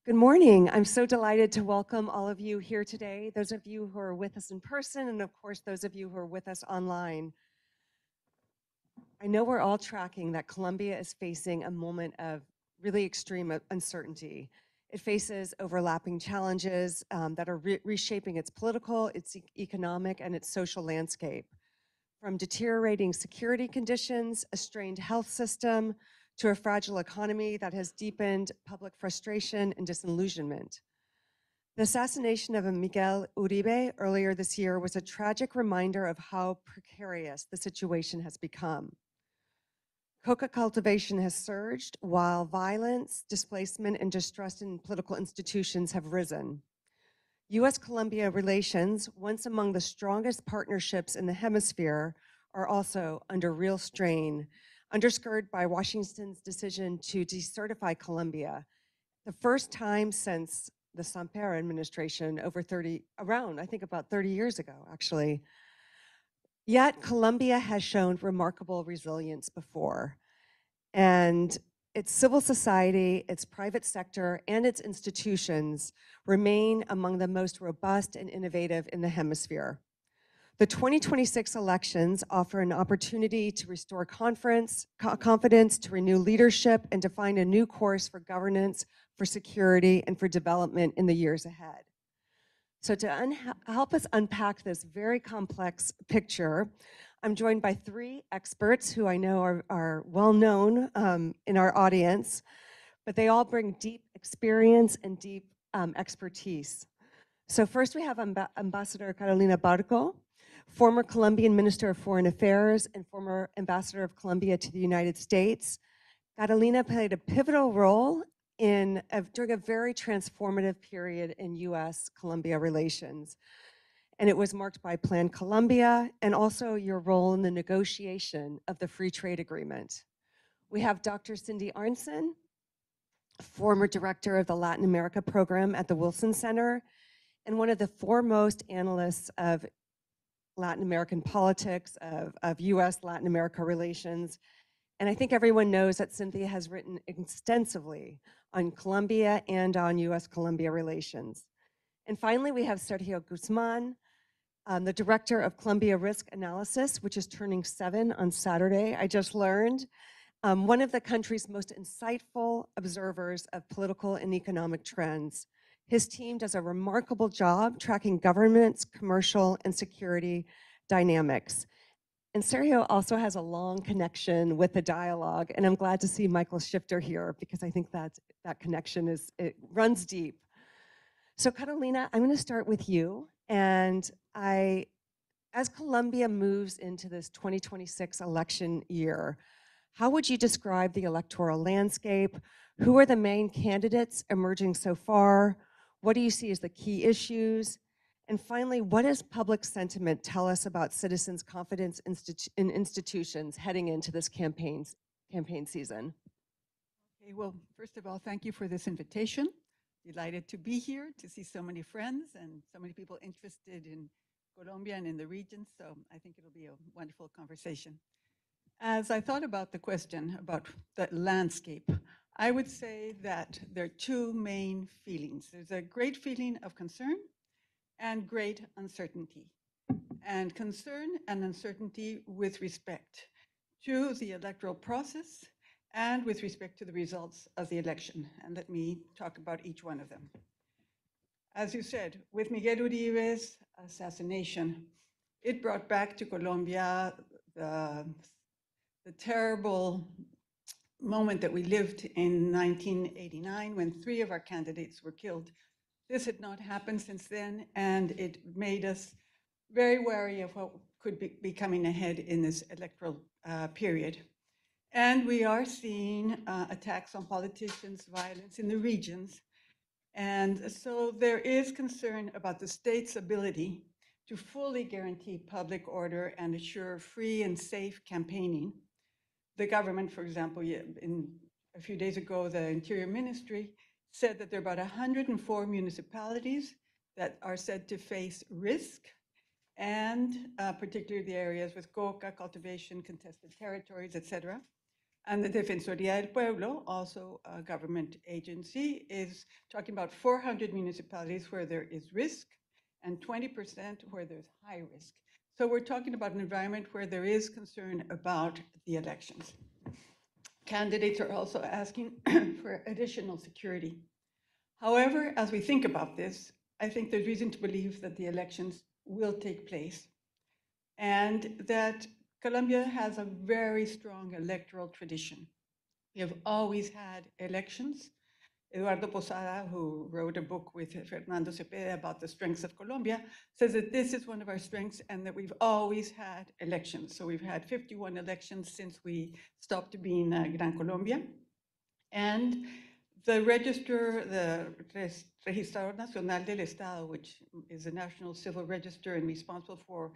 Good morning. I'm so delighted to welcome all of you here today, those of you who are with us in person, and of course, those of you who are with us online. I know we're all tracking that Colombia is facing a moment of really extreme uncertainty. It faces overlapping challenges that are reshaping its political, its economic, and its social landscape. From deteriorating security conditions, a strained health system, to a fragile economy that has deepened public frustration and disillusionment. The assassination of Miguel Uribe earlier this year was a tragic reminder of how precarious the situation has become. Coca cultivation has surged while violence, displacement, and distrust in political institutions have risen. US-Colombia relations, once among the strongest partnerships in the hemisphere, are also under real strain, underscored by Washington's decision to decertify Colombia, the first time since the Samper administration I think about 30 years ago, actually. Yet Colombia has shown remarkable resilience before. And its civil society, its private sector, and its institutions remain among the most robust and innovative in the hemisphere. The 2026 elections offer an opportunity to restore confidence, to renew leadership, and define a new course for governance, for security, and for development in the years ahead. So to help us unpack this very complex picture, I'm joined by three experts who I know are well known in our audience, but they all bring deep experience and deep expertise. So first we have Ambassador Carolina Barco, former Colombian Minister of Foreign Affairs and former Ambassador of Colombia to the United States. Carolina played a pivotal role during a very transformative period in US-Colombia relations. And it was marked by Plan Colombia and also your role in the negotiation of the free trade agreement. We have Dr. Cindy Arnson, former director of the Latin America program at the Wilson Center, and one of the foremost analysts of Latin American politics, of US-Latin America relations. And I think everyone knows that Cynthia has written extensively on Colombia and on US-Colombia relations. And finally, we have Sergio Guzman, the director of Colombia Risk Analysis, which is turning 7 on Saturday, I just learned. One of the country's most insightful observers of political and economic trends. His team does a remarkable job tracking government's commercial and security dynamics. And Sergio also has a long connection with the dialogue, and I'm glad to see Michael Shifter here because I think that connection it runs deep. So Carolina, I'm going to start with you, and as Colombia moves into this 2026 election year, how would you describe the electoral landscape? Who are the main candidates emerging so far? What do you see as the key issues? And finally, what does public sentiment tell us about citizens' confidence in institutions heading into this campaign season? Okay, well, first of all, thank you for this invitation. Delighted to be here, to see so many friends and so many people interested in Colombia and in the region, so I think it'll be a wonderful conversation. As I thought about the question about the landscape, I would say that there are two main feelings. There's a great feeling of concern and great uncertainty. And concern and uncertainty with respect to the electoral process and with respect to the results of the election. And let me talk about each one of them. As you said, with Miguel Uribe's assassination, it brought back to Colombia the terrible moment that we lived in 1989 when 3 of our candidates were killed. This had not happened since then, and it made us very wary of what could be coming ahead in this electoral period. And we are seeing attacks on politicians, violence in the regions. And so there is concern about the state's ability to fully guarantee public order and assure free and safe campaigning. The government, for example, a few days ago, the Interior Ministry said that there are about 104 municipalities that are said to face risk, and particularly the areas with coca, cultivation, contested territories, et cetera. And the Defensoría del Pueblo, also a government agency, is talking about 400 municipalities where there is risk and 20% where there's high risk. So we're talking about an environment where there is concern about the elections. Candidates are also asking for additional security. However, as we think about this, I think there's reason to believe that the elections will take place and that Colombia has a very strong electoral tradition. We have always had elections. Eduardo Posada, who wrote a book with Fernando Cepeda about the strengths of Colombia, says that this is one of our strengths and that we've always had elections. So we've had 51 elections since we stopped being Gran Colombia. And the register, the Registrador Nacional del Estado, which is the national civil register and responsible for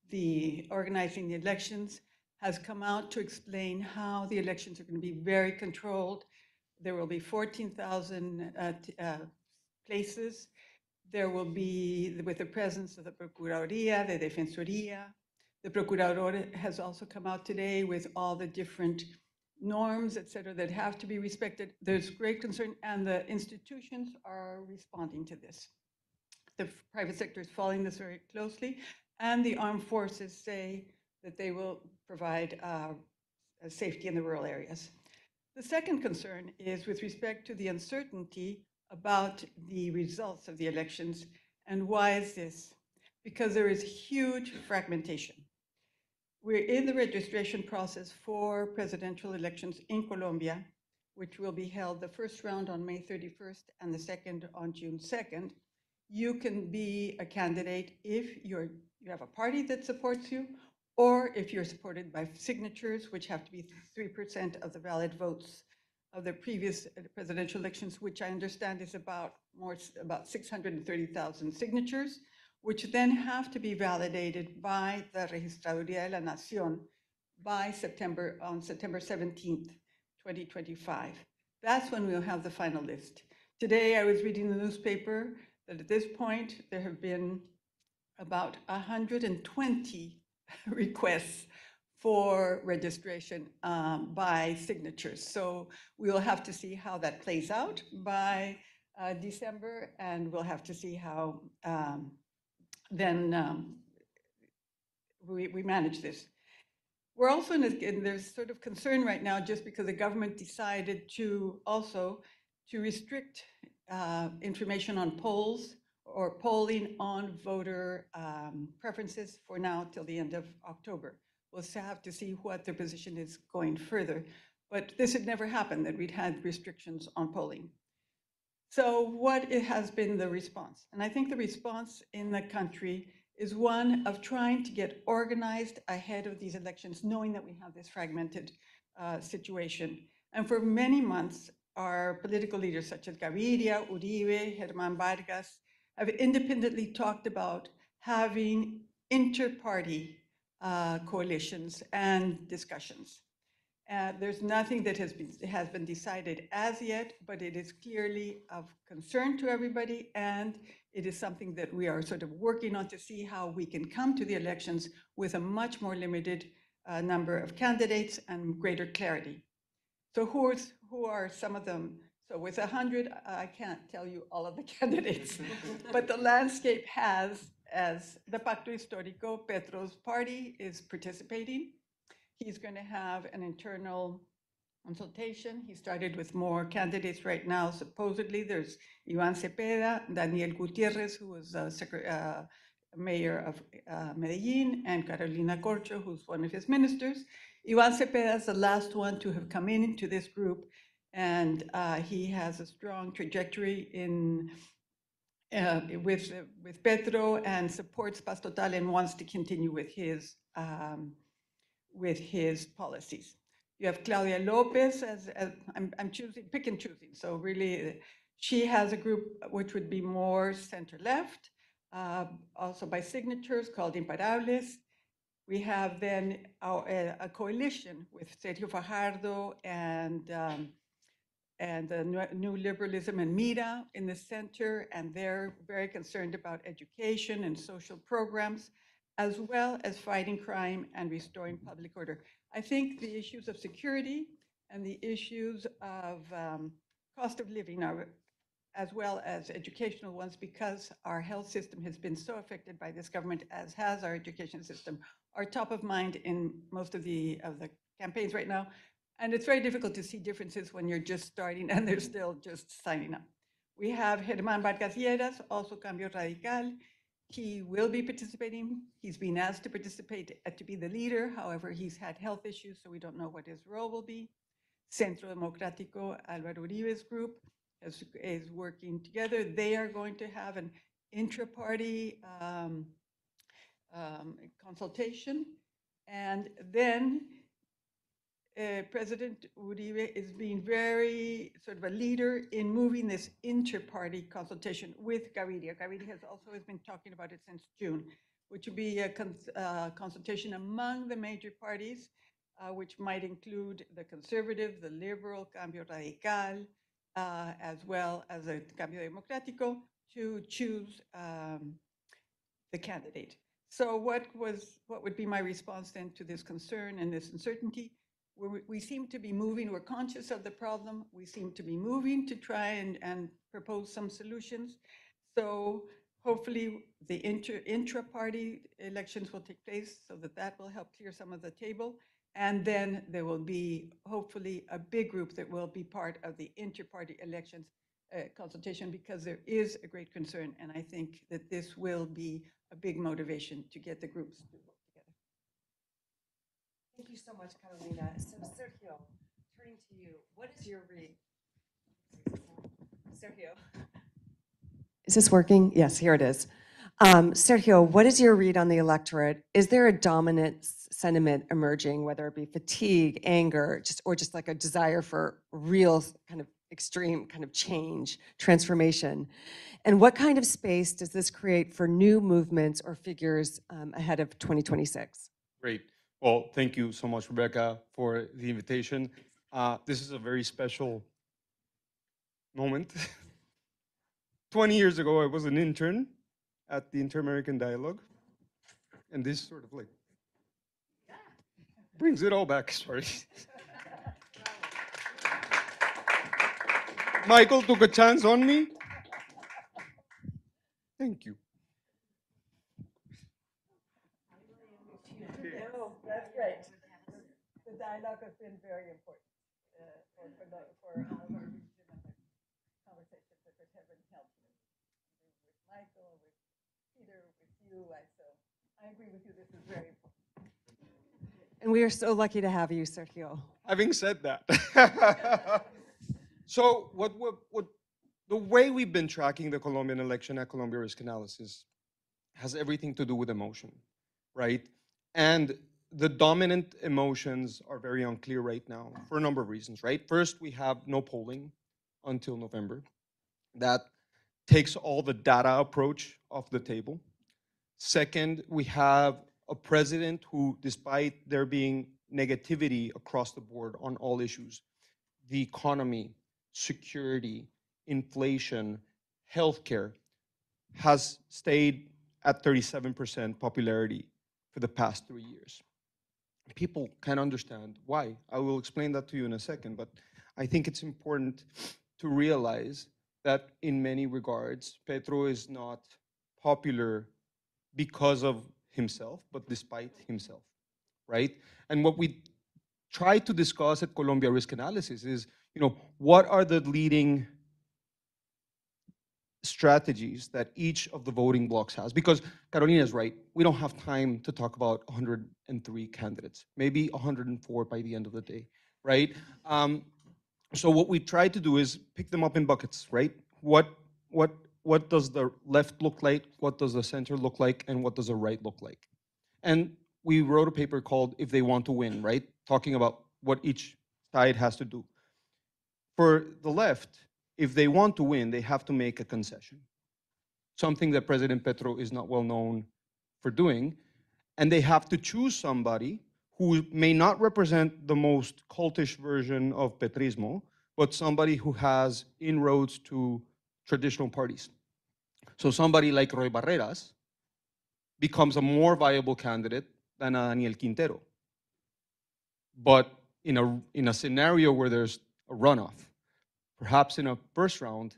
the organizing the elections, has come out to explain how the elections are going to be very controlled. There will be 14,000 places. There will be, with the presence of the Procuraduría, the Defensoría. The Procurador has also come out today with all the different norms, et cetera, that have to be respected. There's great concern, and the institutions are responding to this. The private sector is following this very closely, and the armed forces say that they will provide safety in the rural areas. The second concern is with respect to the uncertainty about the results of the elections. And why is this? Because there is huge fragmentation. We're in the registration process for presidential elections in Colombia, which will be held the first round on May 31st and the second on June 2nd. You can be a candidate if you have a party that supports you, or if you're supported by signatures, which have to be 3% of the valid votes of the previous presidential elections, which I understand is about 630,000 signatures, which then have to be validated by the Registraduría de la Nación by on September 17th, 2025. That's when we'll have the final list. Today, I was reading the newspaper that at this point, there have been about 120 requests for registration by signatures. So we'll have to see how that plays out by December, and we'll have to see how then we manage this. We're also there's sort of concern right now just because the government decided to also to restrict information on polls or polling on voter preferences for now till the end of October. We'll have to see what their position is going further. But this had never happened, that we'd had restrictions on polling. So what has been the response? And I think the response in the country is one of trying to get organized ahead of these elections, knowing that we have this fragmented situation. And for many months, our political leaders such as Gaviria, Uribe, Germán Vargas have independently talked about having inter-party coalitions and discussions. There's nothing that has been decided as yet, but it is clearly of concern to everybody, and it is something that we are sort of working on to see how we can come to the elections with a much more limited number of candidates and greater clarity. So who are some of them? So with 100, I can't tell you all of the candidates, but the landscape has, as the Pacto Histórico, Petro's party is participating. He's going to have an internal consultation. He started with more candidates right now. Supposedly, there's Iván Cepeda, Daniel Gutierrez, who was mayor of Medellin, and Carolina Corcho, who's one of his ministers. Iván Cepeda is the last one to have come into this group, and he has a strong trajectory in with Petro and supports Paz Total and wants to continue with his policies. You have Claudia Lopez as I'm choosing, pick and choosing. So really, she has a group which would be more center left, also by signatures called Imparables. We have then a coalition with Sergio Fajardo and New Liberalism and Mira in the center, and they're very concerned about education and social programs, as well as fighting crime and restoring public order. I think the issues of security and the issues of cost of living are, as well as educational ones, because our health system has been so affected by this government, as has our education system, are top of mind in most of the campaigns right now. And it's very difficult to see differences when you're just starting and they're still just signing up. We have Germán Vargas Lleras, also Cambio Radical. He will be participating. He's been asked to participate, to be the leader. However, he's had health issues, so we don't know what his role will be. Centro Democrático, Álvaro Uribe's group is working together. They are going to have an intra-party consultation. And then President Uribe is being very sort of a leader in moving this inter-party consultation with Gaviria. Gaviria has also been talking about it since June, which would be a consultation among the major parties, which might include the conservative, the liberal, Cambio Radical, as well as the Cambio Democrático, to choose the candidate. So what would be my response then to this concern and this uncertainty? We seem to be moving, we're conscious of the problem, we seem to be moving to try and propose some solutions. So hopefully the intra-party elections will take place so that will help clear some of the table. And then there will be hopefully a big group that will be part of the inter-party elections consultation, because there is a great concern, and I think that this will be a big motivation to get the groups to work together. Thank you so much, Carolina. So Sergio, turning to you, what is your read? Sergio. Is this working? Yes, here it is. Sergio, what is your read on the electorate? Is there a dominant sentiment emerging, whether it be fatigue, anger, or just like a desire for real kind of extreme kind of change, transformation? And what kind of space does this create for new movements or figures ahead of 2026? Great. Well, thank you so much, Rebecca, for the invitation. This is a very special moment. 20 years ago, I was an intern at the Inter-American Dialogue, and this sort of like brings it all back. Sorry. Michael took a chance on me. Thank you. No, that's great. The dialogue has been very important for all of our region and the conversations that have been held with Michael, with Peter, with you. So I agree with you. This is very important. And we are so lucky to have you, Sergio. Having said that, so the way we've been tracking the Colombian election at Colombia Risk Analysis has everything to do with emotion, right? And the dominant emotions are very unclear right now for a number of reasons, right? First, we have no polling until November. That takes all the data approach off the table. Second, we have a president who, despite there being negativity across the board on all issues, the economy, security, inflation, healthcare, has stayed at 37% popularity for the past 3 years. People can understand why. I will explain that to you in a second, but I think it's important to realize that in many regards, Petro is not popular because of himself, but despite himself, right? And what we try to discuss at Colombia Risk Analysis is, what are the leading strategies that each of the voting blocks has? Because Carolina is right, we don't have time to talk about 103 candidates, maybe 104 by the end of the day, right? So what we try to do is pick them up in buckets, right? What does the left look like? What does the center look like? And what does the right look like? And we wrote a paper called If They Want to Win, right? Talking about what each side has to do. For the left, if they want to win, they have to make a concession, something that President Petro is not well known for doing. And they have to choose somebody who may not represent the most cultish version of Petrismo, but somebody who has inroads to traditional parties. So somebody like Roy Barreras becomes a more viable candidate than a Daniel Quintero. But in a scenario where there's a runoff. Perhaps in a first round,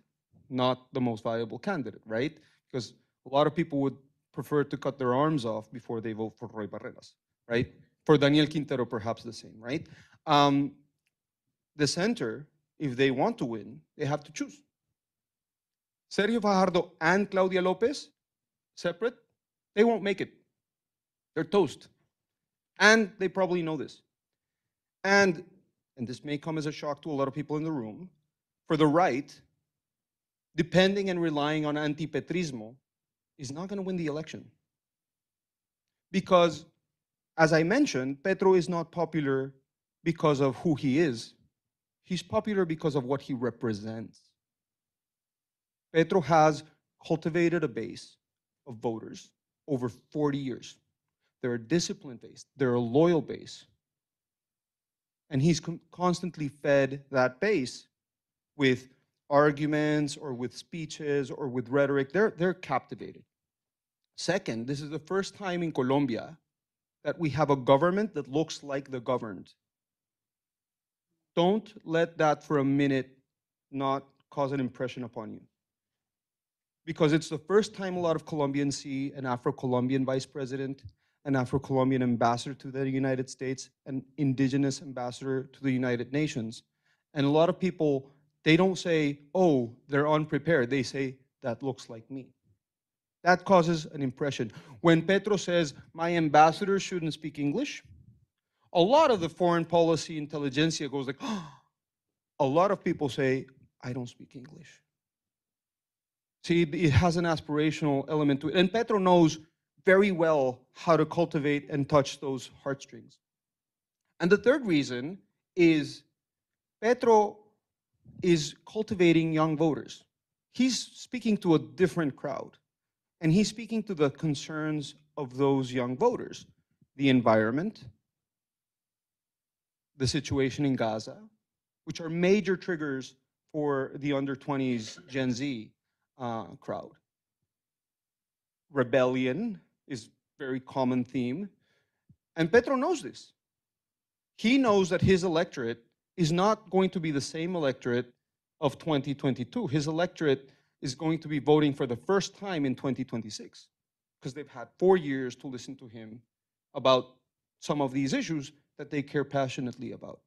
not the most viable candidate, right? Because a lot of people would prefer to cut their arms off before they vote for Roy Barreras, right? For Daniel Quintero, perhaps the same, right? Um, the center, if they want to win, they have to choose. Sergio Fajardo and Claudia Lopez, separate, they won't make it. They're toast. And they probably know this. And this may come as a shock to a lot of people in the room, for the right, depending and relying on anti-petrismo, is not going to win the election. Because, as I mentioned, Petro is not popular because of who he is. He's popular because of what he represents. Petro has cultivated a base of voters over 40 years. They're a disciplined base. They're a loyal base. And he's constantly fed that base with arguments or with speeches or with rhetoric. They're captivated. Second, this is the first time in Colombia that we have a government that looks like the governed. Don't let that for a minute not cause an impression upon you. Because it's the first time a lot of Colombians see an Afro-Colombian vice president, an Afro-Colombian ambassador to the United States, an indigenous ambassador to the United Nations. And a lot of people, they don't say, oh, they're unprepared. They say, that looks like me. That causes an impression. When Petro says, my ambassador shouldn't speak English, a lot of the foreign policy intelligentsia goes like, oh. A lot of people say, I don't speak English. See, it has an aspirational element to it. And Petro knows very well how to cultivate and touch those heartstrings. And the third reason is Petro is cultivating young voters. He's speaking to a different crowd. And he's speaking to the concerns of those young voters, the environment, the situation in Gaza, which are major triggers for the under 20s Gen Z crowd. Rebellion is a very common theme. And Petro knows this. He knows that his electorate is not going to be the same electorate of 2022. His electorate is going to be voting for the first time in 2026 because they've had 4 years to listen to him about some of these issues that they care passionately about.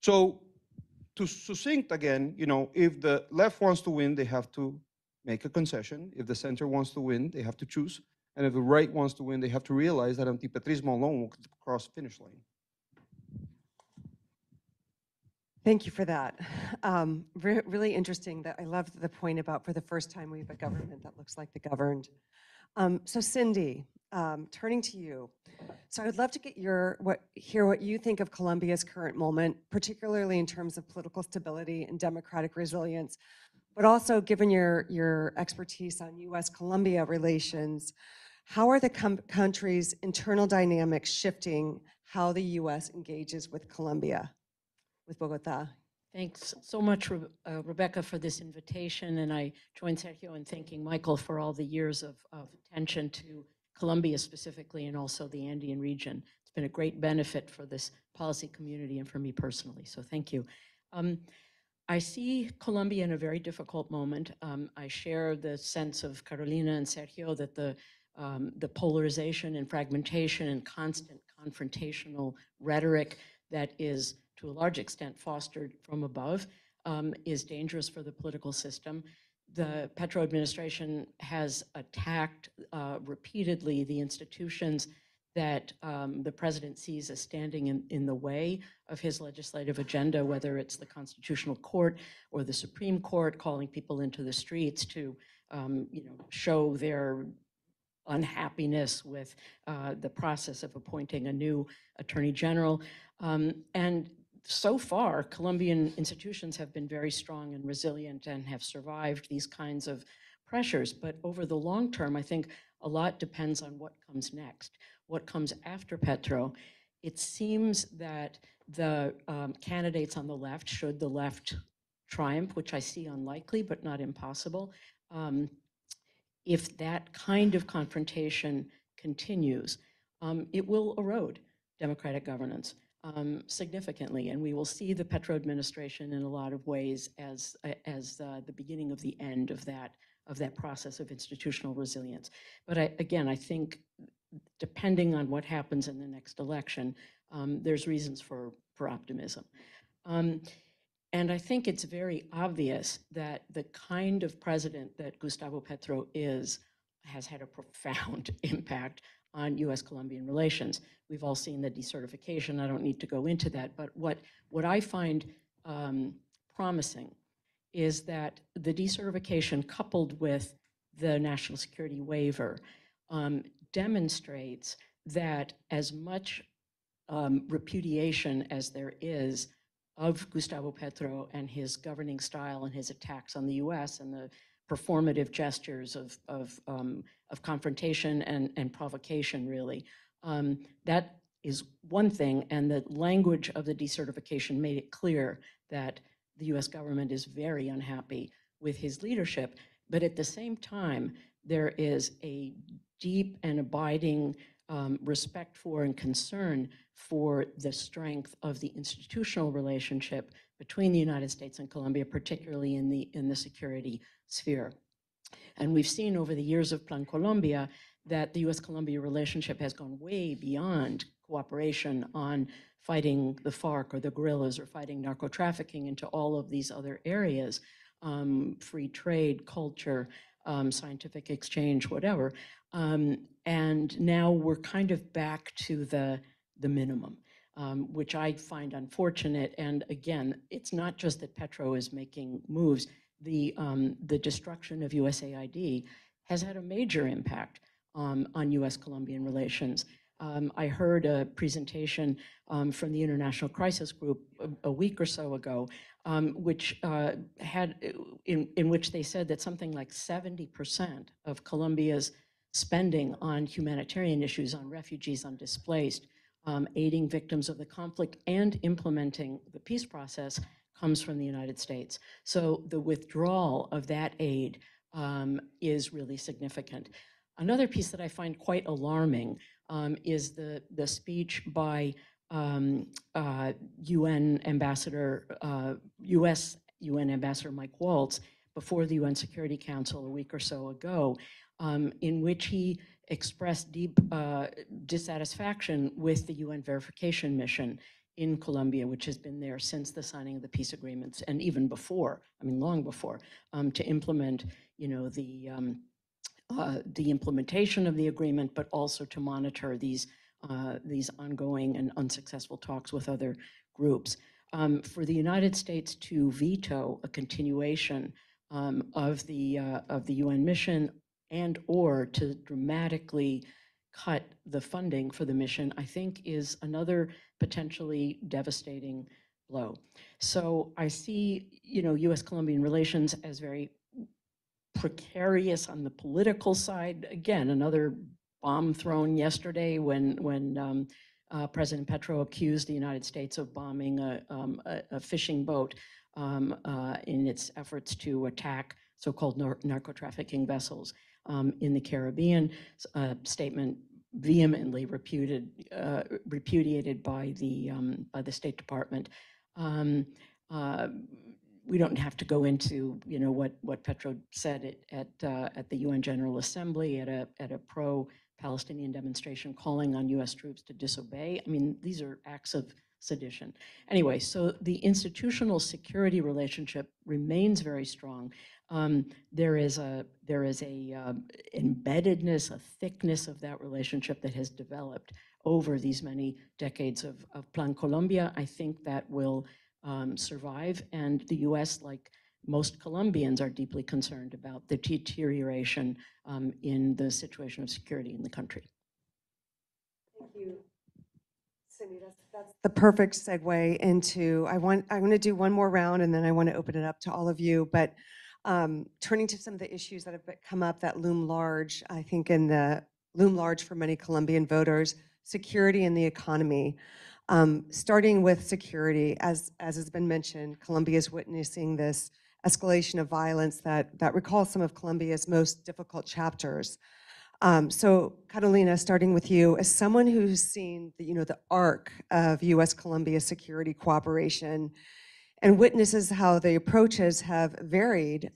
So to succinct again, if the left wants to win, they have to make a concession. If the center wants to win, they have to choose. And if the right wants to win, they have to realize that antipetrismo alone will cross the finish line. Thank you for that. Really interesting. That I love the point about for the first time we have a government that looks like the governed. So Cindy, turning to you. So I would love to get hear what you think of Colombia's current moment, particularly in terms of political stability and democratic resilience, but also given your expertise on U.S.-Colombia relations, how are the country's internal dynamics shifting how the U.S. engages with Colombia, with Bogota? Thanks so much, Rebecca, for this invitation. And I join Sergio in thanking Michael for all the years of attention to Colombia specifically and also the Andean region. It's been a great benefit for this policy community and for me personally. So thank you. I see Colombia in a very difficult moment. I share the sense of Carolina and Sergio that the polarization and fragmentation and constant confrontational rhetoric that is to a large extent fostered from above is dangerous for the political system. The Petro administration has attacked repeatedly the institutions that the president sees as standing in the way of his legislative agenda, whether it's the Constitutional Court or the Supreme Court, calling people into the streets to show their unhappiness with the process of appointing a new attorney general. And so far, Colombian institutions have been very strong and resilient and have survived these kinds of pressures. But over the long term, I think a lot depends on what comes next, what comes after Petro. It seems that the candidates on the left, should the left triumph, which I see unlikely but not impossible, if that kind of confrontation continues, it will erode democratic governance. significantly, and we will see the Petro administration in a lot of ways as the beginning of the end of that process of institutional resilience. But again, I think depending on what happens in the next election, there's reasons for optimism. And I think it's very obvious that the kind of president that Gustavo Petro has had a profound impact on U.S.-Colombian relations. We've all seen the decertification. I don't need to go into that. But what I find promising is that the decertification, coupled with the national security waiver, demonstrates that as much repudiation as there is of Gustavo Petro and his governing style and his attacks on the U.S. and the performative gestures of confrontation and provocation, really. That is one thing, and the language of the decertification made it clear that the U.S. government is very unhappy with his leadership. But at the same time, there is a deep and abiding respect for and concern for the strength of the institutional relationship between the United States and Colombia, particularly in the security sphere. And we've seen over the years of Plan Colombia that the US-Colombia relationship has gone way beyond cooperation on fighting the FARC or the guerrillas or fighting narco trafficking into all of these other areas, free trade, culture, scientific exchange, whatever. And now we're kind of back to the minimum, which I find unfortunate. And again, it's not just that Petro is making moves. The destruction of USAID has had a major impact on US-Colombian relations. I heard a presentation from the International Crisis Group a week or so ago, which in which they said that something like 70% of Colombia's spending on humanitarian issues, on refugees, on displaced, aiding victims of the conflict, and implementing the peace process comes from the United States. So the withdrawal of that aid is really significant. Another piece that I find quite alarming is the speech by UN Ambassador, US UN Ambassador Mike Waltz before the UN Security Council a week or so ago, in which he expressed deep dissatisfaction with the UN verification mission in Colombia, which has been there since the signing of the peace agreements, and even before, I mean, long before, to implement, you know, the implementation of the agreement, but also to monitor these ongoing and unsuccessful talks with other groups. For the United States to veto a continuation of the UN mission and or to dramatically cut the funding for the mission, I think is another potentially devastating blow. So I see, you know, US-Colombian relations as very precarious on the political side. Again, another bomb thrown yesterday when President Petro accused the United States of bombing a fishing boat in its efforts to attack so-called narco-trafficking vessels in the Caribbean. Statement vehemently repudiated by the State Department. We don't have to go into, you know, what Petro said at the UN General Assembly at a pro-Palestinian demonstration calling on U.S. troops to disobey. I mean, these are acts of sedition. Anyway, so the institutional security relationship remains very strong. There is a embeddedness, a thickness of that relationship that has developed over these many decades of Plan Colombia. I think that will survive, and the U.S., like most Colombians, are deeply concerned about the deterioration in the situation of security in the country. Thank you, Cindy. That's the perfect segue into, I want to do one more round, and then I want to open it up to all of you. But turning to some of the issues that have come up that loom large, I think loom large for many Colombian voters, security and the economy. Starting with security, as has been mentioned, Colombia is witnessing this escalation of violence that recalls some of Colombia's most difficult chapters. So Catalina, starting with you, as someone who's seen the arc of U.S.-Colombia security cooperation and witnesses how the approaches have varied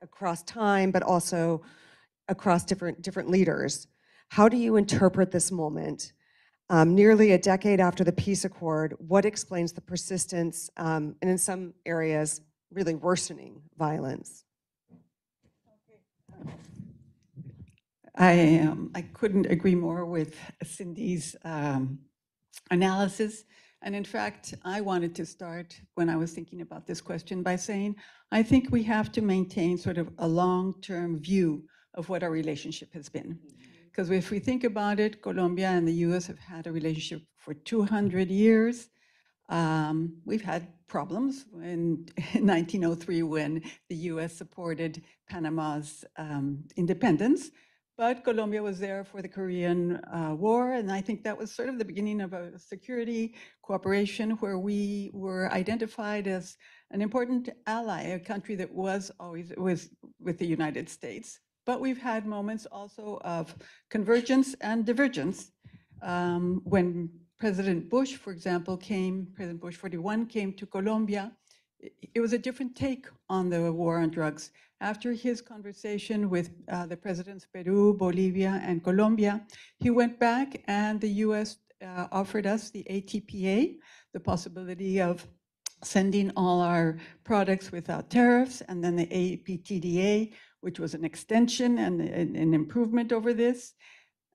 across time, but also across different leaders, how do you interpret this moment? Nearly a decade after the peace accord, what explains the persistence and in some areas, really worsening violence? I couldn't agree more with Cindy's analysis. And in fact, I wanted to start when I was thinking about this question by saying, I think we have to maintain sort of a long-term view of what our relationship has been. Because if we think about it, Colombia and the US have had a relationship for 200 years. We've had problems in 1903 when the US supported Panama's independence, but Colombia was there for the Korean War, and I think that was sort of the beginning of a security cooperation where we were identified as an important ally, a country that was always with the United States. But we've had moments also of convergence and divergence. When President Bush, for example, President Bush 41 came to Colombia, it was a different take on the war on drugs. After his conversation with the presidents of Peru, Bolivia, and Colombia, he went back and the US offered us the ATPA, the possibility of sending all our products without tariffs, and then the APTDA, which was an extension and an improvement over this.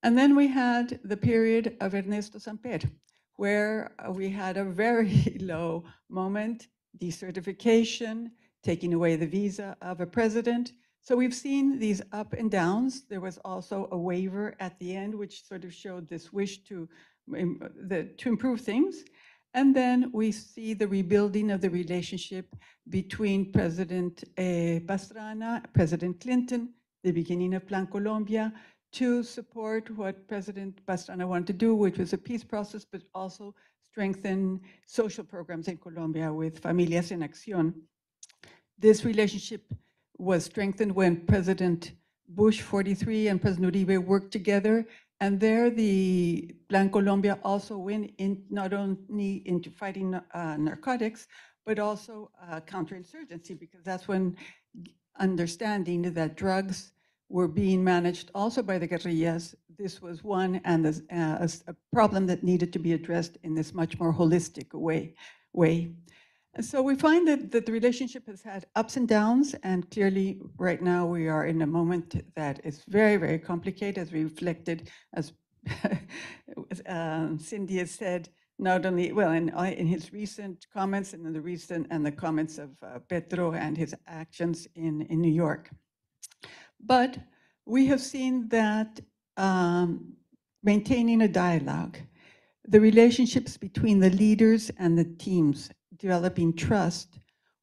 And then we had the period of Ernesto Samper, where we had a very low moment, decertification, taking away the visa of a president. So we've seen these up and downs. There was also a waiver at the end, which sort of showed this wish to improve things. And then we see the rebuilding of the relationship between President Pastrana, President Clinton, the beginning of Plan Colombia, to support what President Pastrana wanted to do, which was a peace process, but also strengthen social programs in Colombia with Familias en Acción. This relationship was strengthened when President Bush 43 and President Uribe worked together, and there the Plan Colombia also went in not only into fighting narcotics, but also counterinsurgency, because that's when understanding that drugs were being managed also by the guerrillas. This was one and a problem that needed to be addressed in this much more holistic way. And so we find that the relationship has had ups and downs, and clearly right now we are in a moment that is very, very complicated, as reflected, as Cindy has said, not only, well, in his recent comments and in the comments of Petro and his actions in New York. But we have seen that maintaining a dialogue, the relationships between the leaders and the teams, developing trust,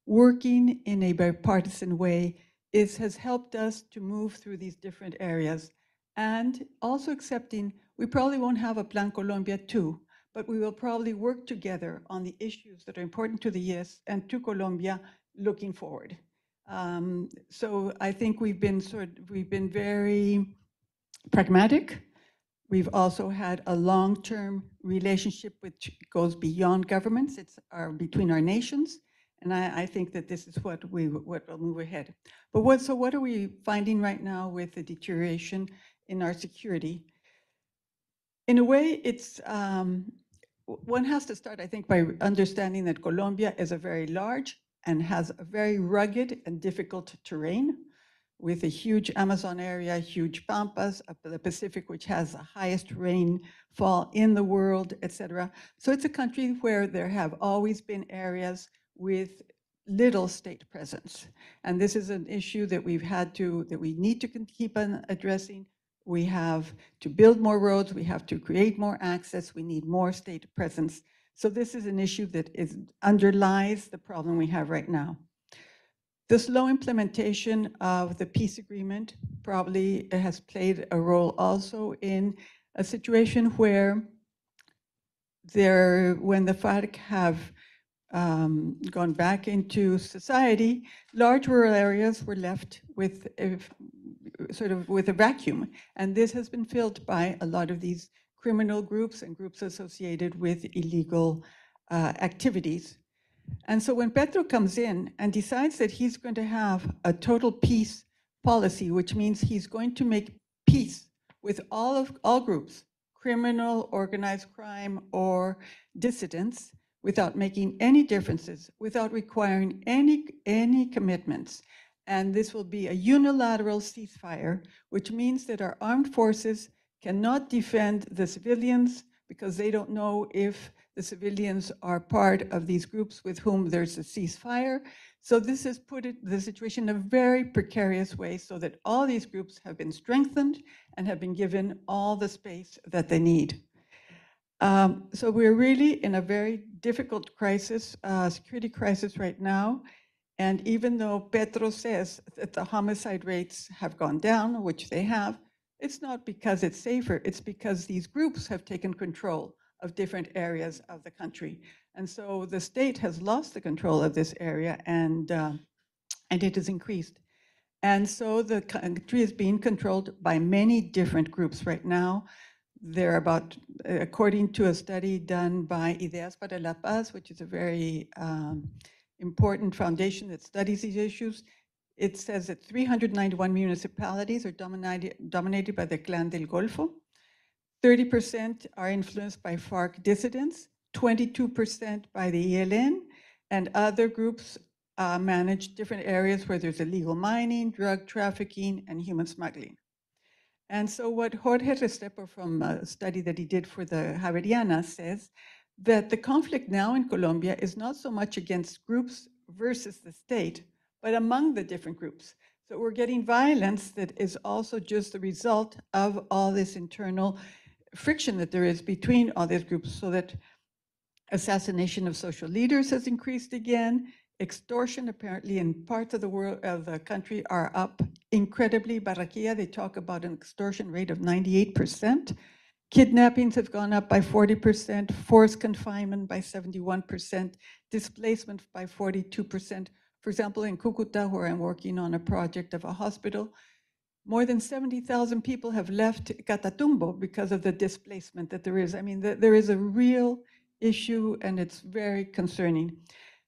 working in a bipartisan way has helped us to move through these different areas, and also accepting we probably won't have a Plan Colombia 2, but we will probably work together on the issues that are important to the US and to Colombia looking forward. So I think we've been very pragmatic. We've also had a long-term relationship which goes beyond governments. It's between our nations, and I think that this is what will move ahead. But what are we finding right now with the deterioration in our security? In a way, it's one has to start, I think, by understanding that Colombia is a very large and has a very rugged and difficult terrain with a huge Amazon area, huge pampas, up the Pacific, which has the highest rainfall in the world, etc. So it's a country where there have always been areas with little state presence. And this is an issue that we need to keep on addressing. We have to build more roads, we have to create more access, we need more state presence. So this is an issue that underlies the problem we have right now. The slow implementation of the peace agreement probably has played a role also in a situation where when the FARC have gone back into society, large rural areas were left sort of with a vacuum. And this has been filled by a lot of these criminal groups and groups associated with illegal activities. And so when Petro comes in and decides that he's going to have a total peace policy, which means he's going to make peace with all groups, criminal, organized crime, or dissidents, without making any differences, without requiring any commitments. And this will be a unilateral ceasefire, which means that our armed forces cannot defend the civilians because they don't know if the civilians are part of these groups with whom there's a ceasefire. So this has put the situation in a very precarious way so that all these groups have been strengthened and have been given all the space that they need. So we're really in a very difficult crisis, security crisis right now. And even though Petro says that the homicide rates have gone down, which they have, it's not because it's safer, it's because these groups have taken control of different areas of the country. And so the state has lost the control of this area and it has increased. And so the country is being controlled by many different groups right now. There are about, according to a study done by Ideas para la Paz, which is a very important foundation that studies these issues, it says that 391 municipalities are dominated by the Clan del Golfo. 30% are influenced by FARC dissidents, 22% by the ELN, and other groups manage different areas where there's illegal mining, drug trafficking, and human smuggling. And so what Jorge Restrepo, from a study that he did for the Javeriana, says that the conflict now in Colombia is not so much against groups versus the state, but among the different groups. So we're getting violence that is also just the result of all this internal friction that there is between all these groups, so that assassination of social leaders has increased again. Extortion, apparently, in parts of the world, of the country, are up incredibly. Barranquilla, they talk about an extortion rate of 98%. Kidnappings have gone up by 40%, forced confinement by 71%, displacement by 42%. For example, in Cucuta, where I'm working on a project of a hospital, more than 70,000 people have left Catatumbo because of the displacement that there is. I mean, there is a real issue, and it's very concerning.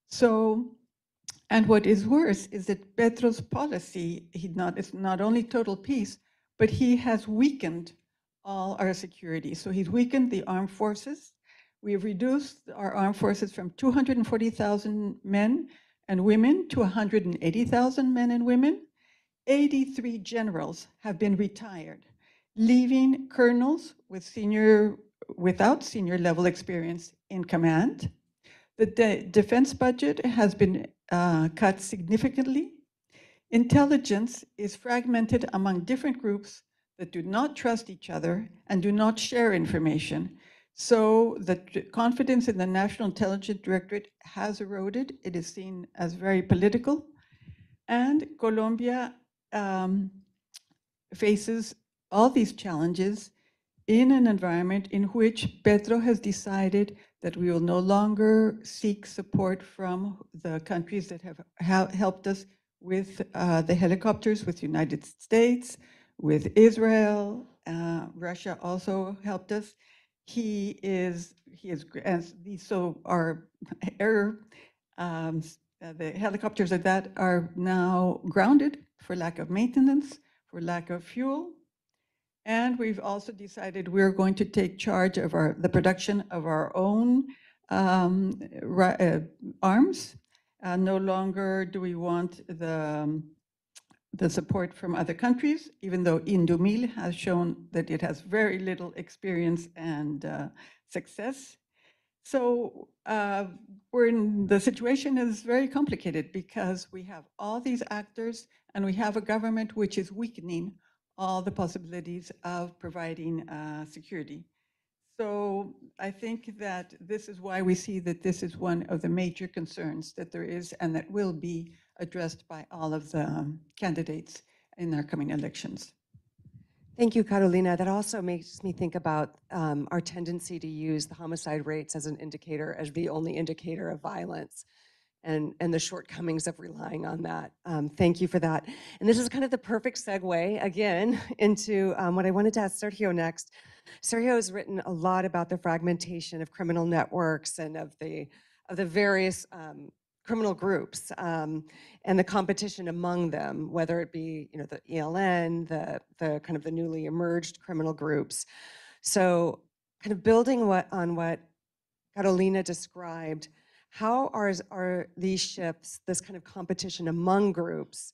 So, and what is worse is that Petro's policy, it's not only total peace, but he has weakened all our security. So he's weakened the armed forces. We've reduced our armed forces from 240,000 men and women to 180,000 men and women. 83 generals have been retired, leaving colonels without senior level experience in command. The defense budget has been cut significantly. Intelligence is fragmented among different groups that do not trust each other and do not share information. So the confidence in the National Intelligence Directorate has eroded. It is seen as very political. And Colombia faces all these challenges in an environment in which Petro has decided that we will no longer seek support from the countries that have helped us with the helicopters, with the United States, with Israel. Russia also helped us. So our the helicopters of that are now grounded for lack of maintenance, for lack of fuel. And we've also decided we're going to take charge of the production of our own arms. No longer do we want the support from other countries, even though Indumil has shown that it has very little experience and success. So the situation is very complicated because we have all these actors and we have a government which is weakening all the possibilities of providing security. So I think that this is why we see that this is one of the major concerns that there is and that will be addressed by all of the candidates in our coming elections. Thank you, Carolina. That also makes me think about our tendency to use the homicide rates as an indicator, as the only indicator of violence. and the shortcomings of relying on that. Thank you for that. And this is kind of the perfect segue, again, into what I wanted to ask Sergio next. Sergio has written a lot about the fragmentation of criminal networks and of the various criminal groups and the competition among them, whether it be the ELN, the kind of the newly emerged criminal groups. So, kind of building on what Carolina described, how are these shifts, this kind of competition among groups,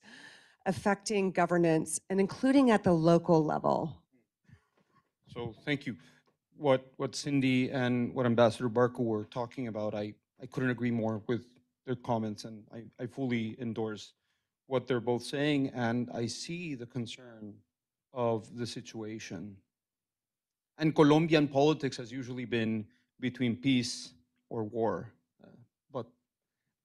affecting governance and including at the local level? So thank you. What Cindy and what Ambassador Barco were talking about, I couldn't agree more with their comments, and I fully endorse what they're both saying, and I see the concern of the situation. And Colombian politics has usually been between peace or war, but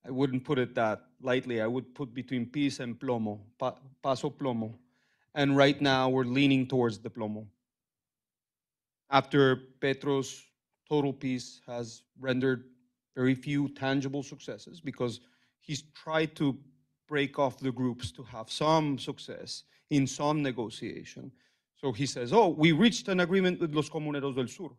I wouldn't put it that lightly. I would put between peace and plomo, paso plomo. And right now we're leaning towards the plomo. After Petro's total peace has rendered very few tangible successes because he's tried to break off the groups to have some success in some negotiation. So he says, oh, we reached an agreement with los comuneros del sur.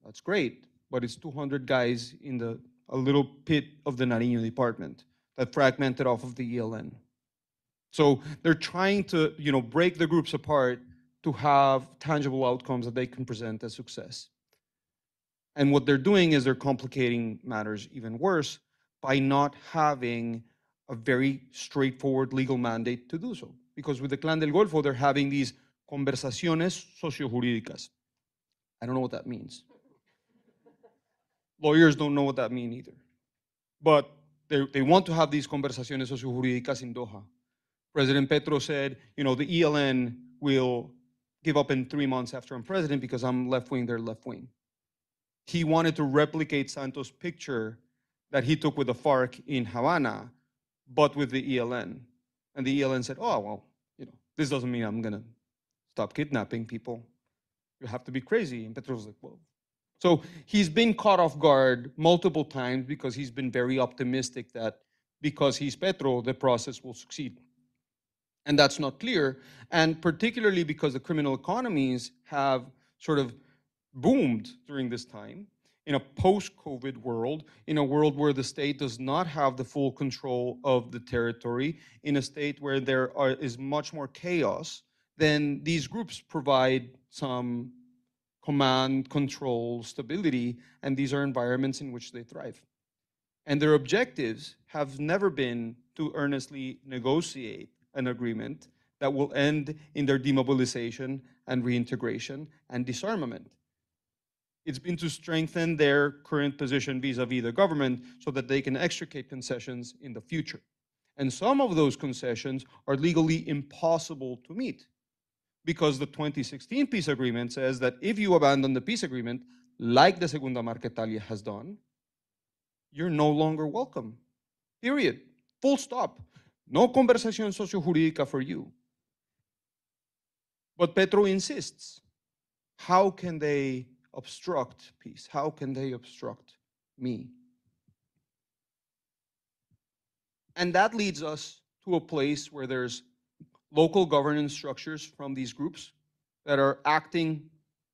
That's great, but it's 200 guys in a little pit of the Nariño department that fragmented off of the ELN. So they're trying to, break the groups apart to have tangible outcomes that they can present as success. And what they're doing is they're complicating matters even worse by not having a very straightforward legal mandate to do so. Because with the Clan del Golfo, they're having these conversaciones sociojurídicas. I don't know what that means. Lawyers don't know what that means either. But they want to have these conversaciones sociojurídicas in Doha. President Petro said, the ELN will give up in 3 months after I'm president because I'm left wing, they're left wing. He wanted to replicate Santos' picture that he took with the FARC in Havana, but with the ELN. And the ELN said, oh, well, this doesn't mean I'm going to stop kidnapping people. You have to be crazy. And Petro was like, well. So he's been caught off guard multiple times because he's been very optimistic that because he's Petro, the process will succeed. And that's not clear. And particularly because the criminal economies have sort of boomed during this time in a post-COVID world, in a world where the state does not have the full control of the territory, in a state where there is much more chaos, then these groups provide some command, control, stability, and these are environments in which they thrive. And their objectives have never been to earnestly negotiate an agreement that will end in their demobilization and reintegration and disarmament. It's been to strengthen their current position vis-a-vis the government so that they can extricate concessions in the future. And some of those concessions are legally impossible to meet because the 2016 peace agreement says that if you abandon the peace agreement, like the Segunda Marquetalia has done, you're no longer welcome. Period. Full stop. No conversación sociojurídica for you. But Petro insists. How can they obstruct peace? How can they obstruct me? And that leads us to a place where there's local governance structures from these groups that are acting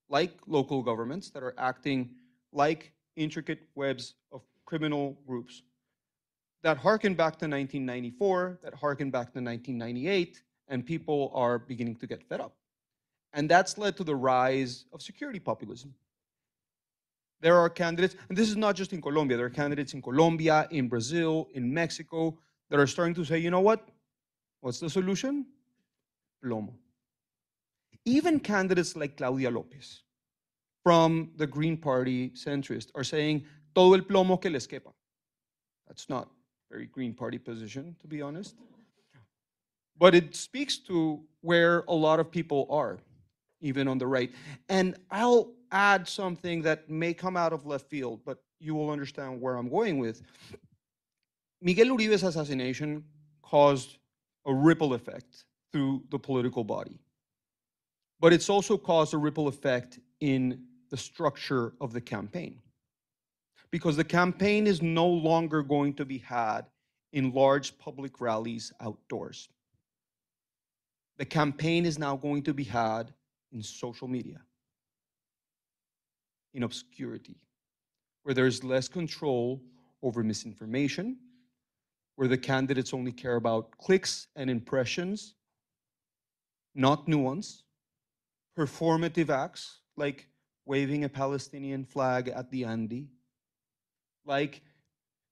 like local governments, that are acting like intricate webs of criminal groups that harken back to 1994, that harken back to 1998, and people are beginning to get fed up. And that's led to the rise of security populism. There are candidates, and this is not just in Colombia, there are candidates in Colombia, in Brazil, in Mexico, that are starting to say, you know what? What's the solution? Plomo. Even candidates like Claudia Lopez from the Green Party centrist are saying, todo el plomo que les quepa. That's not a very Green Party position, to be honest. But it speaks to where a lot of people are, even on the right. And I'll add something that may come out of left field, but you will understand where I'm going with. Miguel Uribe's assassination caused a ripple effect through the political body. But it's also caused a ripple effect in the structure of the campaign. because the campaign is no longer going to be had in large public rallies outdoors. The campaign is now going to be had in social media, in obscurity, where there's less control over misinformation, where the candidates only care about clicks and impressions, not nuance, performative acts like waving a Palestinian flag at the Andi, like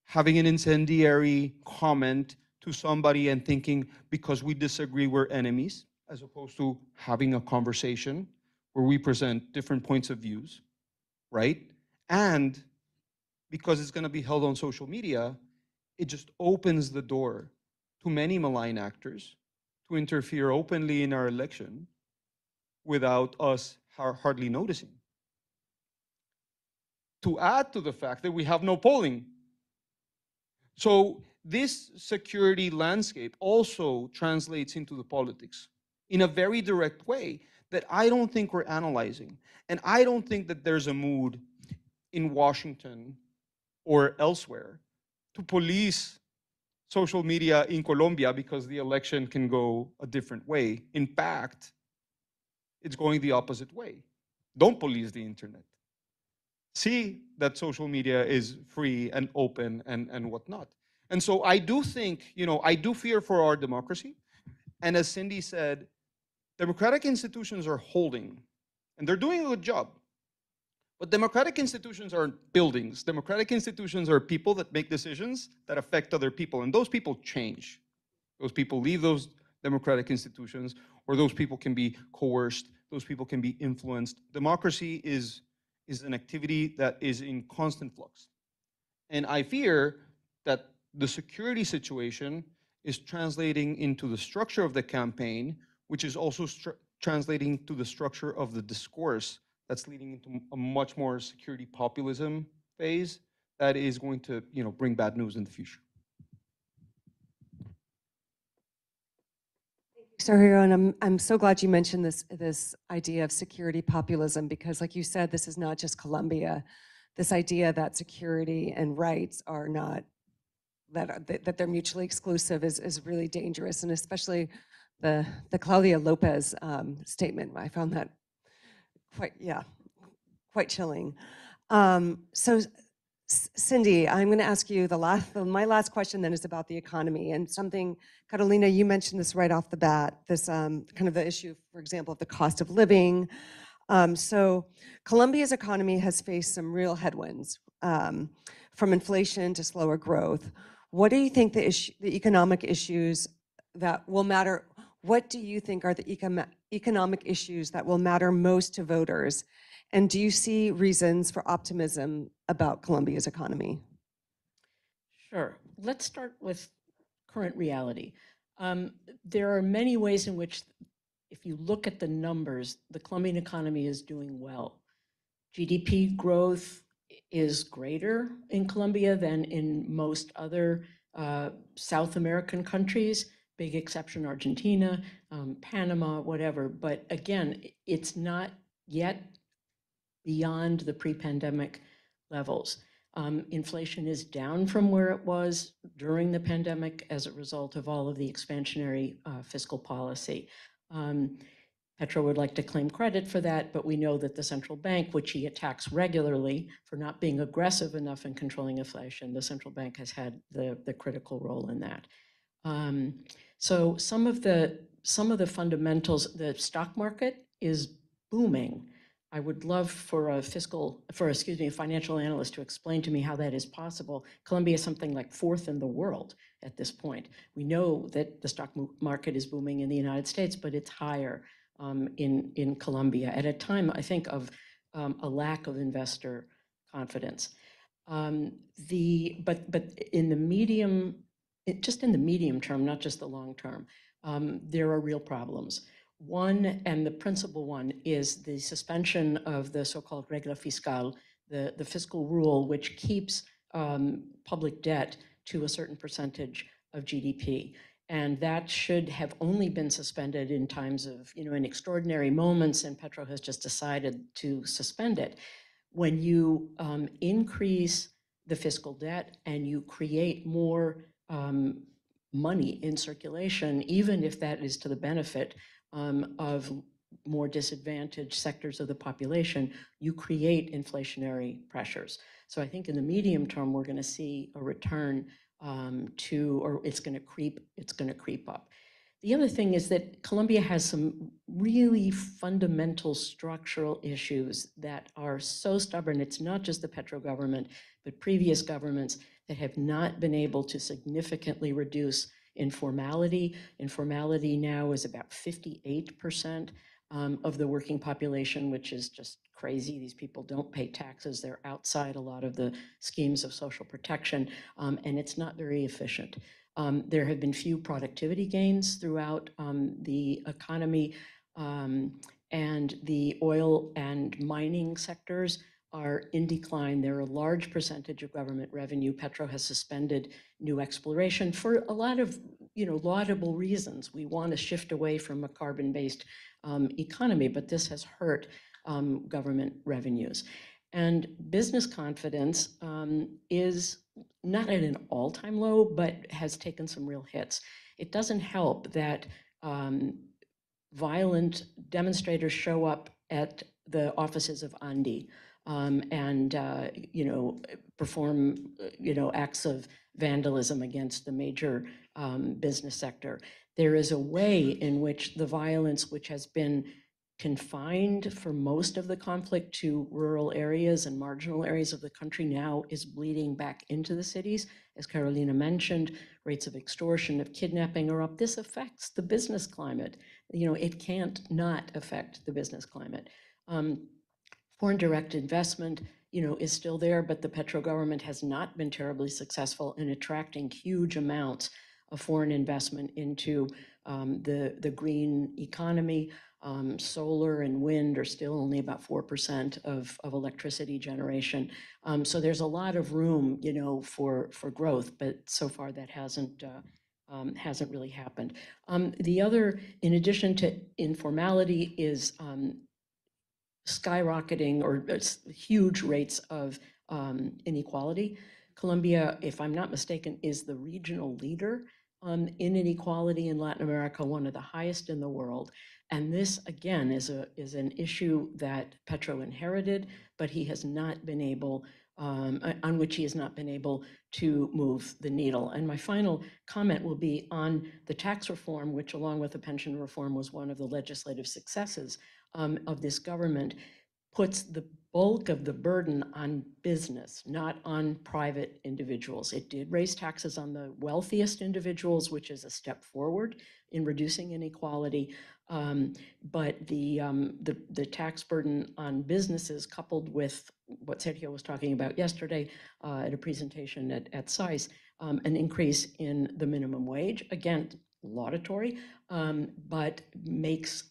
having an incendiary comment to somebody and thinking because we disagree we're enemies, as opposed to having a conversation where we present different points of views, right? And because it's going to be held on social media, it just opens the door to many malign actors to interfere openly in our election without us hardly noticing. To add to the fact that we have no polling. So this security landscape also translates into the politics in a very direct way that I don't think we're analyzing. And I don't think that there's a mood in Washington or elsewhere to police social media in Colombia because the election can go a different way. In fact, it's going the opposite way. Don't police the internet. See that social media is free and open and whatnot. And so I do think, I do fear for our democracy. And as Cindy said, democratic institutions are holding, and they're doing a good job. But democratic institutions aren't buildings. Democratic institutions are people that make decisions that affect other people, and those people change. Those people leave those democratic institutions, or those people can be coerced, those people can be influenced. Democracy is an activity that is in constant flux. And I fear that the security situation is translating into the structure of the campaign, which is also translating to the structure of the discourse that's leading into a much more security populism phase that is going to bring bad news in the future. Sergio, and I'm so glad you mentioned this idea of security populism, because like you said, this is not just Colombia. This idea that security and rights are not, that they're mutually exclusive is really dangerous, and especially the Claudia Lopez statement. I found that quite chilling. So Cindy, I'm going to ask you my last question then is about the economy, and something, Carolina, you mentioned this right off the bat, this kind of the issue, for example, of the cost of living. So Colombia's economy has faced some real headwinds, from inflation to slower growth. What do you think the economic issues that will matter? What do you think are the economic issues that will matter most to voters? And do you see reasons for optimism about Colombia's economy? Sure. Let's start with current reality. There are many ways in which, if you look at the numbers, the Colombian economy is doing well. GDP growth is greater in Colombia than in most other South American countries, big exception Argentina, Panama, whatever. But again, it's not yet beyond the pre-pandemic levels. Inflation is down from where it was during the pandemic as a result of all of the expansionary fiscal policy. Petro would like to claim credit for that, but we know that the central bank, which he attacks regularly for not being aggressive enough in controlling inflation, the central bank has had the critical role in that. So some of the fundamentals, the stock market is booming. I would love for a financial analyst to explain to me how that is possible. Colombia is something like 4th in the world at this point. We know that the stock market is booming in the United States, but it's higher in Colombia at a time, I think, of a lack of investor confidence. But in the medium, just in the medium term, not just the long term, there are real problems. One, and the principal one, is the suspension of the so-called regla fiscal, the fiscal rule, which keeps public debt to a certain percentage of GDP. And that should have only been suspended in times of, in extraordinary moments, and Petro has just decided to suspend it. When you increase the fiscal debt and you create more money in circulation, even if that is to the benefit of more disadvantaged sectors of the population, you create inflationary pressures. So I think in the medium term, we're going to see a return or it's going to creep up. The other thing is that Colombia has some really fundamental structural issues that are so stubborn. It's not just the Petro government, but previous governments that have not been able to significantly reduce informality. Informality now is about 58% of the working population, which is just crazy. These people don't pay taxes. They're outside a lot of the schemes of social protection, and it's not very efficient. There have been few productivity gains throughout the economy, and the oil and mining sectors are in decline. They're a large percentage of government revenue. Petro has suspended new exploration for a lot of laudable reasons. We want to shift away from a carbon-based economy, but this has hurt government revenues. And business confidence is not at an all-time low, but has taken some real hits. It doesn't help that violent demonstrators show up at the offices of Andi and perform acts of vandalism against the major business sector. There is a way in which the violence, which has been confined for most of the conflict to rural areas and marginal areas of the country, now is bleeding back into the cities. As Carolina mentioned, rates of extortion, of kidnapping are up. This affects the business climate. It can't not affect the business climate. Foreign direct investment, is still there, but the Petro government has not been terribly successful in attracting huge amounts of foreign investment into the green economy. Solar and wind are still only about 4% of electricity generation. So there's a lot of room, for growth, but so far that hasn't really happened. The other, in addition to informality, is skyrocketing or huge rates of inequality. Colombia, if I'm not mistaken, is the regional leader in inequality in Latin America, one of the highest in the world. And this, again, is an issue that Petro inherited, but he has not been able, on which he has not been able to move the needle. And my final comment will be on the tax reform, which, along with the pension reform, was one of the legislative successes of this government, puts the bulk of the burden on business, not on private individuals. It did raise taxes on the wealthiest individuals, which is a step forward in reducing inequality. But the tax burden on businesses, coupled with what Sergio was talking about yesterday at a presentation at SAIS, an increase in the minimum wage, again, laudatory, but makes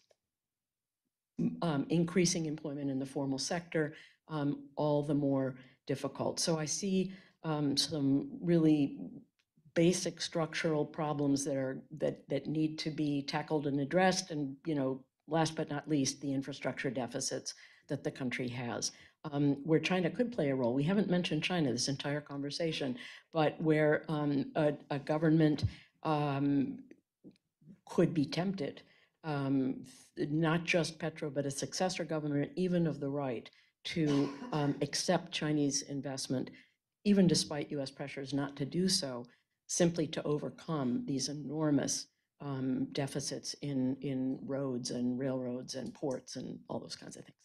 increasing employment in the formal sector all the more difficult. So I see some really basic structural problems that need to be tackled and addressed, and last but not least, the infrastructure deficits that the country has. Where China could play a role. We haven't mentioned China this entire conversation, but where a government could be tempted, not just Petro, but a successor government, even of the right, to accept Chinese investment, even despite US pressures not to do so, simply to overcome these enormous deficits in roads and railroads and ports and all those kinds of things.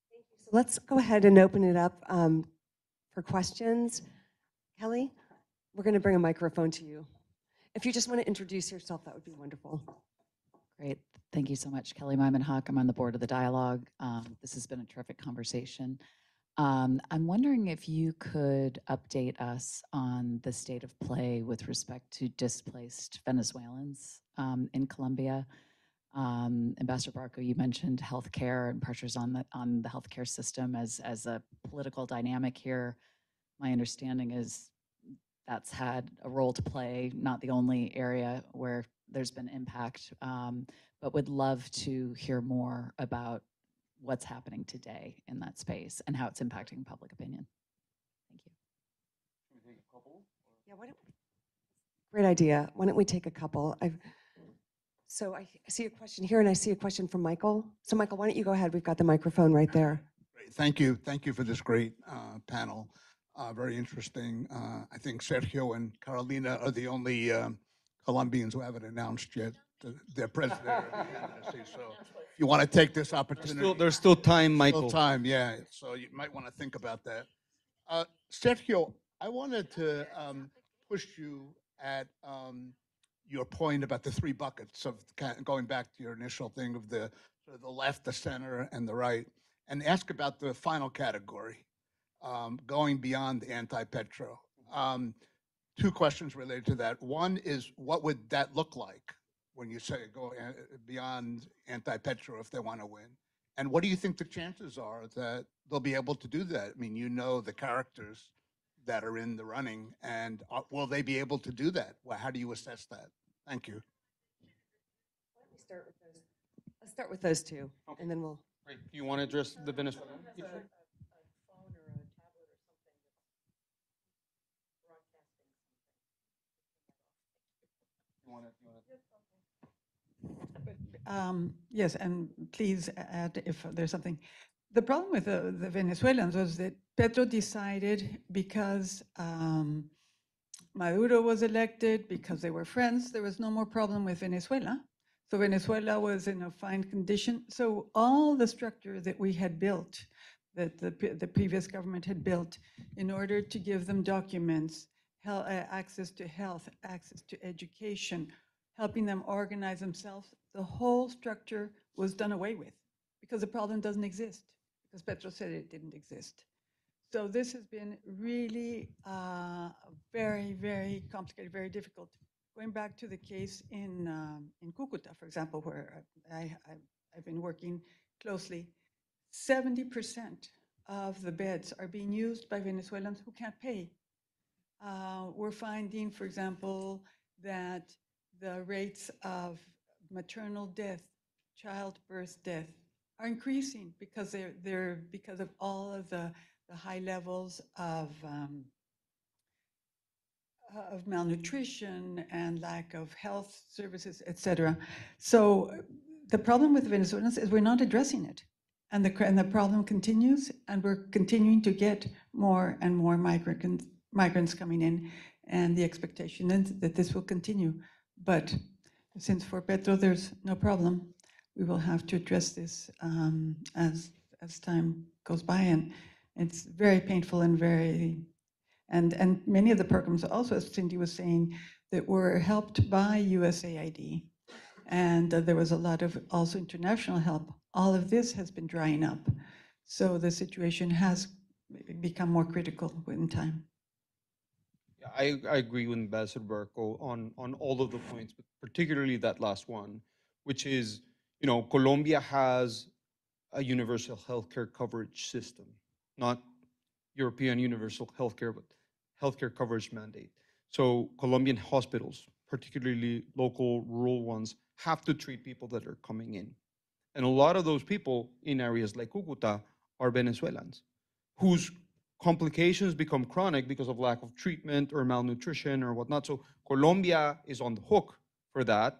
So let's go ahead and open it up for questions. Kelly, we're going to bring a microphone to you. If you just want to introduce yourself, that would be wonderful. Great. Thank you so much, Kelly Myman-Huck. I'm on the board of the Dialogue. This has been a terrific conversation. I'm wondering if you could update us on the state of play with respect to displaced Venezuelans in Colombia. Ambassador Barco, you mentioned healthcare and pressures on the healthcare system as a political dynamic here. My understanding is that's had a role to play, not the only area where there's been impact, but would love to hear more about what's happening today in that space and how it's impacting public opinion. Thank you. Yeah, great idea. Why don't we take a couple? So I see a question here, and I see a question from Michael. So Michael, why don't you go ahead? We've got the microphone right there. Great. Thank you. Thank you for this great panel. Very interesting. I think Sergio and Carolina are the only Colombians who haven't announced yet their president candidacy. So if you want to take this opportunity. There's still time, Still Michael. time, yeah. So you might want to think about that. Sergio, I wanted to push you at your point about the three buckets of going back to your initial thing of the sort of the left, the center, and the right, and ask about the final category, going beyond the anti-petro. Two questions related to that. One is, what would that look like when you say go beyond anti-petro if they want to win? And what do you think the chances are that they'll be able to do that? I mean, you know the characters that are in the running, and will they be able to do that? Well, how do you assess that? Thank you. Let's start with those two, and then we'll. Great. Do you want to address the Venezuelan issue? Yes, and please add if there's something. The problem with the Venezuelans was that Petro decided because Maduro was elected, because they were friends, there was no more problem with Venezuela. So Venezuela was in a fine condition. So all the structure that we had built, that the previous government had built in order to give them documents, access to health, access to education, helping them organize themselves, the whole structure was done away with because the problem doesn't exist, because Petro said it didn't exist. So this has been really very, very complicated, very difficult. Going back to the case in Cucuta, for example, where I've been working closely, 70% of the beds are being used by Venezuelans who can't pay. We're finding, for example, that the rates of maternal death, childbirth death are increasing because because of all of the high levels of malnutrition and lack of health services, etc. So the problem with Venezuelans is we're not addressing it. And the problem continues, and we're continuing to get more and more migrants coming in, and the expectation is that this will continue. But since for Petro there's no problem, we will have to address this as time goes by, and it's very painful and very, and many of the programs also, as Cindy was saying, that were helped by USAID, and there was a lot of also international help. All of this has been drying up, so the situation has become more critical in time. Yeah, I agree with Ambassador Barco on all of the points, but particularly that last one, which is, Colombia has a universal healthcare coverage system, not European universal healthcare, but healthcare coverage mandate. So Colombian hospitals, particularly local rural ones, have to treat people that are coming in. And a lot of those people in areas like Cucuta are Venezuelans, whose complications become chronic because of lack of treatment or malnutrition or whatnot. So Colombia is on the hook for that.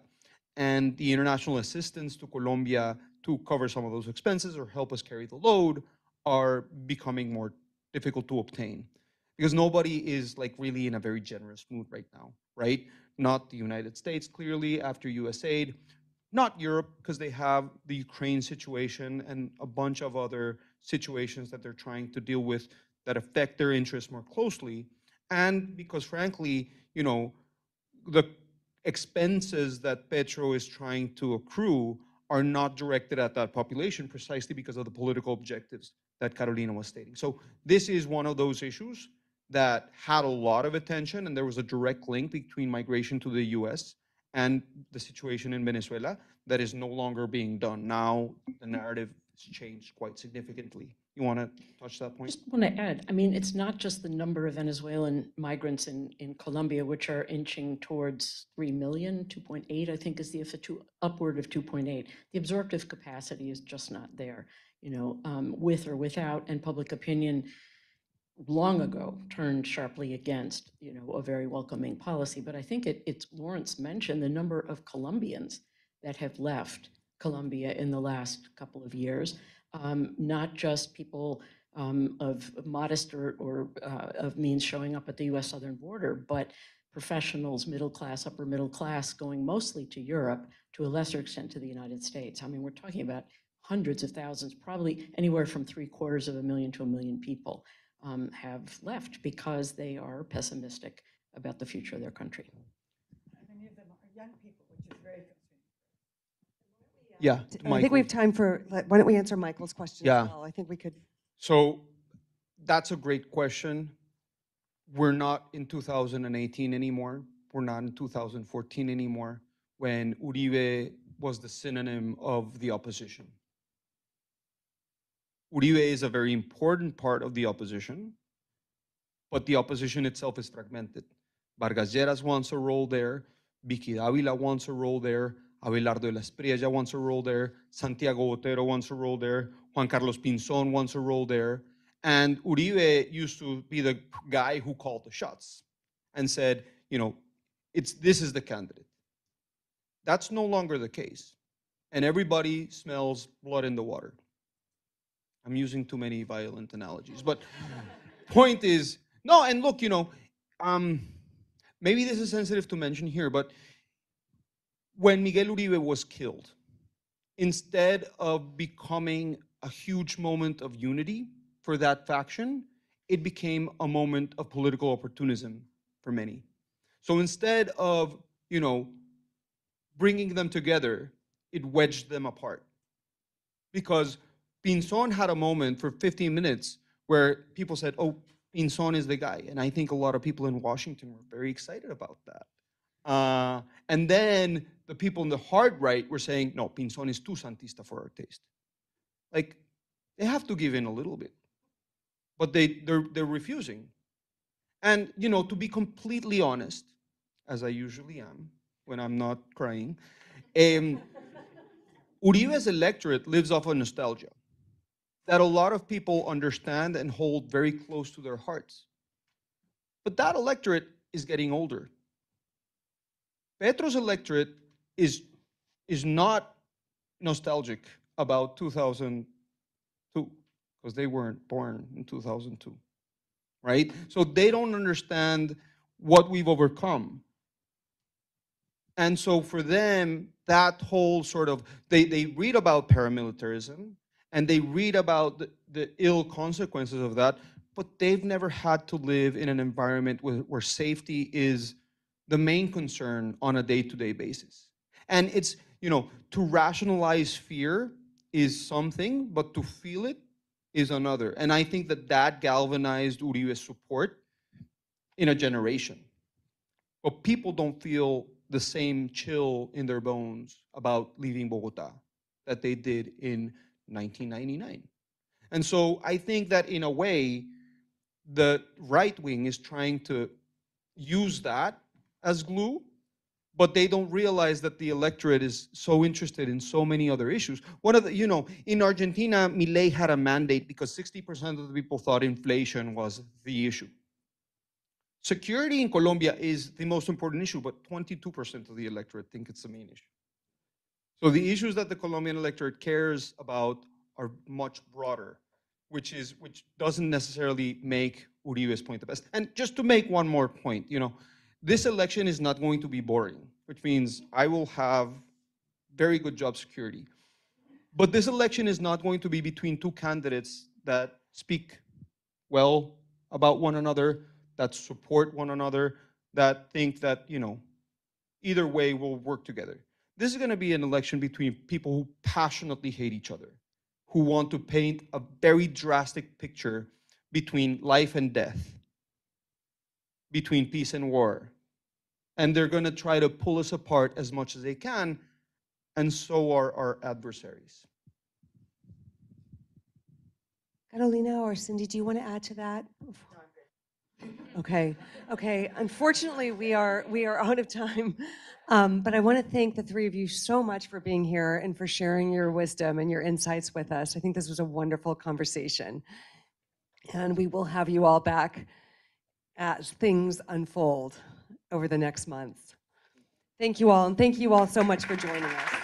And the international assistance to Colombia to cover some of those expenses or help us carry the load are becoming more difficult to obtain, because nobody is like really in a very generous mood right now, right? Not the United States, clearly, after USAID, not Europe, because they have the Ukraine situation and a bunch of other situations that they're trying to deal with that affect their interests more closely. And because frankly, the expenses that Petro is trying to accrue are not directed at that population precisely because of the political objectives that Carolina was stating. So this is one of those issues that had a lot of attention, and there was a direct link between migration to the US and the situation in Venezuela that is no longer being done. Now the narrative has changed quite significantly. You want to touch that point? Just want to add, I mean, it's not just the number of Venezuelan migrants in Colombia, which are inching towards 3 million, 2.8, I think is the upward of 2.8. The absorptive capacity is just not there. with or without, and public opinion long ago turned sharply against, a very welcoming policy. But I think it's Lawrence mentioned the number of Colombians that have left Colombia in the last couple of years, not just people of modest or of means showing up at the US southern border, but professionals, middle class, upper middle class, going mostly to Europe, to a lesser extent to the United States. I mean, we're talking about hundreds of thousands, probably anywhere from 750,000 to 1 million people have left because they are pessimistic about the future of their country. Many of them are young people, which is very concerning. Yeah, I think we have time for, why don't we answer Michael's question Yeah. as well? I think we could. So that's a great question. We're not in 2018 anymore. We're not in 2014 anymore, when Uribe was the synonym of the opposition. Uribe is a very important part of the opposition, but the opposition itself is fragmented. Vargas Lleras wants a role there, Vicky Dávila wants a role there, Abelardo de la Espriella wants a role there, Santiago Botero wants a role there, Juan Carlos Pinzón wants a role there, and Uribe used to be the guy who called the shots and said, this is the candidate. That's no longer the case, and everybody smells blood in the water. I'm using too many violent analogies, but point is, no, and look, maybe this is sensitive to mention here, but when Miguel Uribe was killed, instead of becoming a huge moment of unity for that faction, it became a moment of political opportunism for many. So instead of, bringing them together, it wedged them apart. Because Pinzón had a moment for 15 minutes where people said, oh, Pinzón is the guy. And I think a lot of people in Washington were very excited about that. And then the people in the hard right were saying, no, Pinzón is too Santista for our taste. Like, they have to give in a little bit. But they're refusing. And, to be completely honest, as I usually am when I'm not crying, Uribe's electorate lives off of nostalgia that a lot of people understand and hold very close to their hearts. But that electorate is getting older. Petro's electorate is not nostalgic about 2002, because they weren't born in 2002, right? So they don't understand what we've overcome. And so for them, that whole sort of, they read about paramilitarism, and they read about the ill consequences of that, but they've never had to live in an environment where safety is the main concern on a day-to-day basis. And it's, to rationalize fear is something, but to feel it is another. And I think that galvanized Uribe's support in a generation. But people don't feel the same chill in their bones about leaving Bogota that they did in 1999. And so I think that in a way, the right wing is trying to use that as glue, but they don't realize that the electorate is so interested in so many other issues. One of the, in Argentina, Milei had a mandate because 60% of the people thought inflation was the issue. Security in Colombia is the most important issue, but 22% of the electorate think it's the main issue. So the issues that the Colombian electorate cares about are much broader, which doesn't necessarily make Uribe's point the best. And just to make one more point, this election is not going to be boring, which means I will have very good job security. But this election is not going to be between two candidates that speak well about one another, that support one another, that think that, either way we'll work together. This is going to be an election between people who passionately hate each other, who want to paint a very drastic picture between life and death, between peace and war. And they're going to try to pull us apart as much as they can, and so are our adversaries. Carolina or Cindy, do you want to add to that? Okay, okay. Unfortunately, we are out of time. But I want to thank the three of you so much for being here and for sharing your wisdom and your insights with us. I think this was a wonderful conversation. And we will have you all back as things unfold over the next months. Thank you all, and thank you all so much for joining us.